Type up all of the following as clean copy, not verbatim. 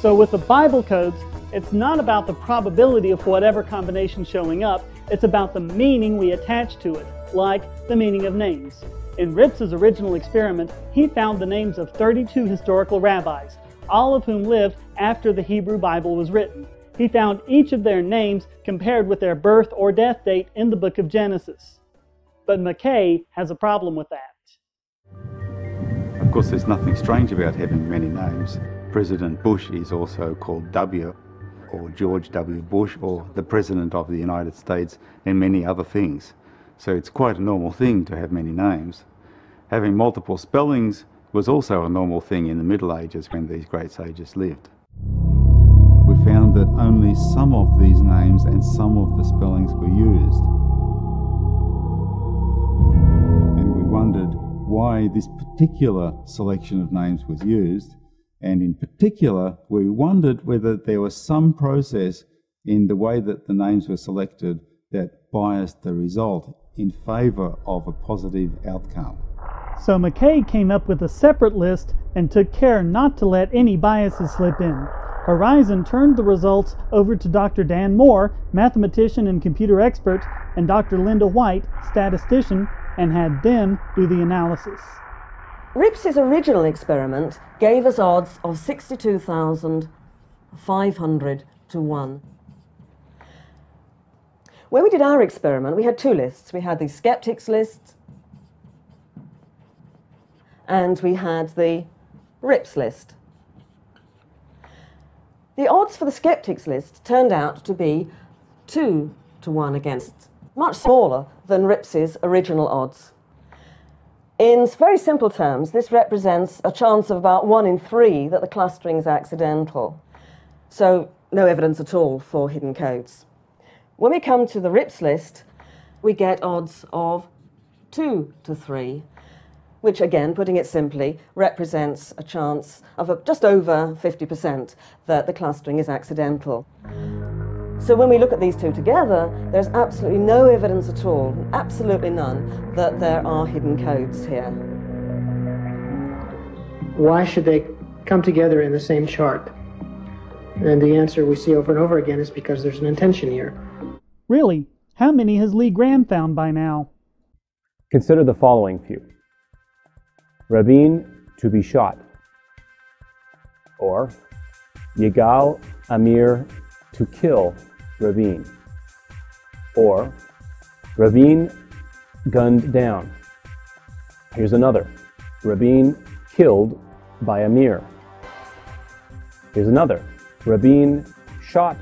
So with the Bible codes, it's not about the probability of whatever combination showing up, it's about the meaning we attach to it, like the meaning of names. In Ritz's original experiment, he found the names of 32 historical rabbis, all of whom lived after the Hebrew Bible was written. He found each of their names compared with their birth or death date in the book of Genesis. But McKay has a problem with that. Of course, there's nothing strange about having many names. President Bush is also called W, or George W. Bush, or the President of the United States, and many other things. So it's quite a normal thing to have many names. Having multiple spellings was also a normal thing in the Middle Ages when these great sages lived. We found that only some of these names and some of the spellings were used. And we wondered why this particular selection of names was used, and in particular we wondered whether there was some process in the way that the names were selected that biased the result in favour of a positive outcome. So McKay came up with a separate list and took care not to let any biases slip in. Horizon turned the results over to Dr. Dan Moore, mathematician and computer expert, and Dr. Linda White, statistician, and had them do the analysis. Ritz's original experiment gave us odds of 62,500 to 1. When we did our experiment, we had two lists. We had the skeptics list and we had the Rips list. The odds for the skeptics list turned out to be 2 to 1 against, much smaller than Rips's original odds. In very simple terms, this represents a chance of about 1 in 3 that the clustering is accidental. So no evidence at all for hidden codes. When we come to the Rips list, we get odds of 2 to 3, which again, putting it simply, represents a chance of just over 50% that the clustering is accidental. So when we look at these two together, there's absolutely no evidence at all, absolutely none, that there are hidden codes here. Why should they come together in the same chart? And the answer we see over and over again is because there's an intention here. Really? How many has Lee Graham found by now? Consider the following few. Rabin, to be shot. Or Yigal Amir, to kill Rabin. Or Rabin, gunned down. Here's another. Rabin, killed by Amir. Here's another. Rabin, shot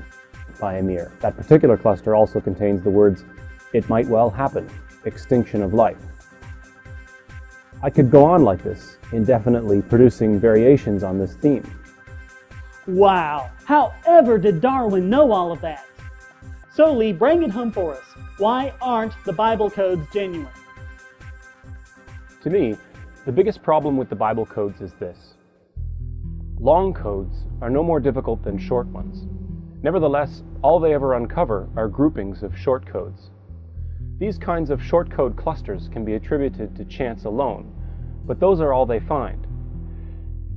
by Amir. That particular cluster also contains the words, "It might well happen," extinction of life. I could go on like this, indefinitely producing variations on this theme. Wow! However did Darwin know all of that? So Lee, bring it home for us. Why aren't the Bible codes genuine? To me, the biggest problem with the Bible codes is this. Long codes are no more difficult than short ones. Nevertheless, all they ever uncover are groupings of short codes. These kinds of short code clusters can be attributed to chance alone, but those are all they find.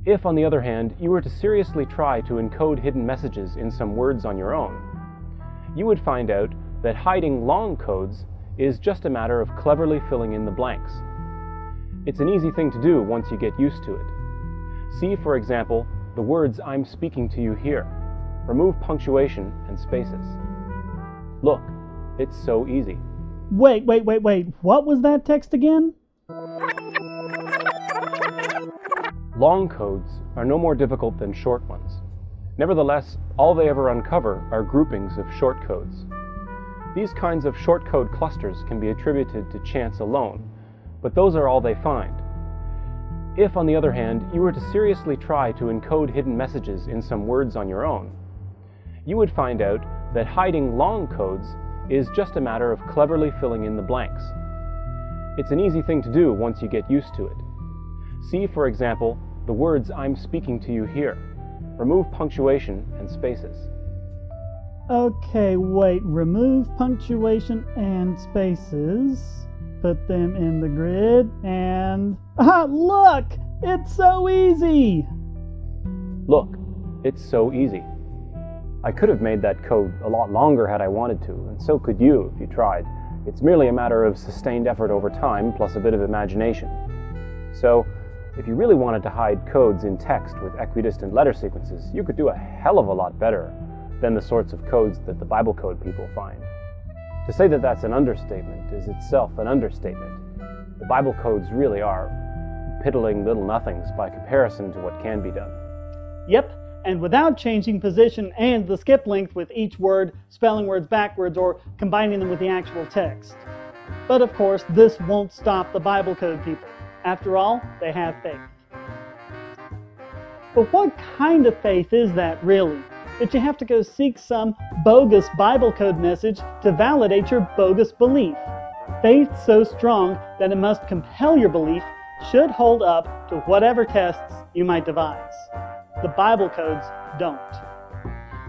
If, on the other hand, you were to seriously try to encode hidden messages in some words on your own, you would find out that hiding long codes is just a matter of cleverly filling in the blanks. It's an easy thing to do once you get used to it. See, for example, the words "I'm speaking to you here." Remove punctuation and spaces. Look, it's so easy. Wait, what was that text again? Long codes are no more difficult than short ones. Nevertheless, all they ever uncover are groupings of short codes. These kinds of short code clusters can be attributed to chance alone, but those are all they find. If, on the other hand, you were to seriously try to encode hidden messages in some words on your own, you would find out that hiding long codes is just a matter of cleverly filling in the blanks. It's an easy thing to do once you get used to it. See, for example, the words "I'm speaking to you here." Remove punctuation and spaces. Okay, wait, remove punctuation and spaces, put them in the grid, and... Look! It's so easy! Look, It's so easy. I could have made that code a lot longer had I wanted to, and so could you if you tried. It's merely a matter of sustained effort over time, plus a bit of imagination. So, if you really wanted to hide codes in text with equidistant letter sequences, you could do a hell of a lot better than the sorts of codes that the Bible code people find. To say that that's an understatement is itself an understatement. The Bible codes really are piddling little nothings by comparison to what can be done. Yep, and without changing position and the skip length with each word, spelling words backwards, or combining them with the actual text. But of course, this won't stop the Bible code people. After all, they have faith. But what kind of faith is that really? That you have to go seek some bogus Bible code message to validate your bogus belief. Faith so strong that it must compel your belief should hold up to whatever tests you might devise. The Bible codes don't.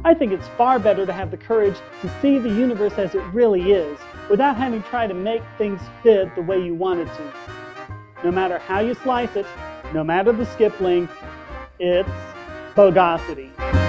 I think it's far better to have the courage to see the universe as it really is, without having tried to make things fit the way you wanted to. No matter how you slice it, no matter the skip length, it's Bogosity.